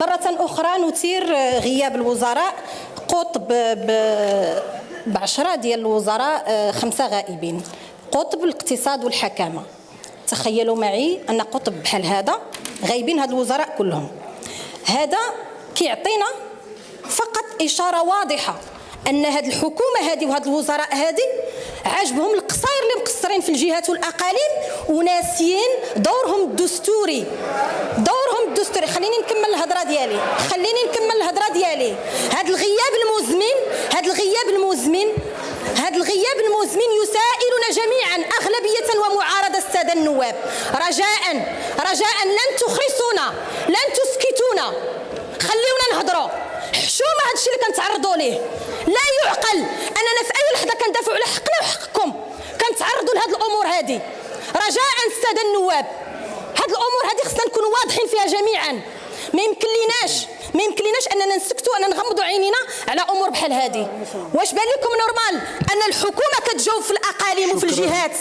مرة أخرى نثير غياب الوزراء. قطب ب10 ديال الوزراء 5 غائبين. قطب الاقتصاد والحكامة. تخيلوا معي أن قطب بحال هذا غايبين هاد الوزراء كلهم. هذا كيعطينا فقط إشارة واضحة أن هاد الحكومة هذه وهاد الوزراء هذه عاجبهم القصاير اللي مقصرين في الجهات والأقاليم وناسيين دورهم الدستوري. خليني نكمل الهضره ديالي. هاد الغياب المزمن يسائلنا جميعا أغلبية ومعارضة السادة النواب رجاء لن تخرسونا، لن تسكتونا، خليونا نهضروا. حشومه هذا الشيء اللي كنتعرضوا ليه. لا يعقل اننا في اي لحظه كندافعوا على حقنا وحقكم كنتعرضوا لهذه الامور هذه. رجاء الساده النواب، هذه الامور هذه خصنا نكونوا واضحين فيها جميعا. ما يمكنليناش اننا نسكتوا، اننا نغمضوا عينينا على امور بحال هذه. واش بان لكم نورمال ان الحكومه كتجاوب في الاقاليم وفي الجهات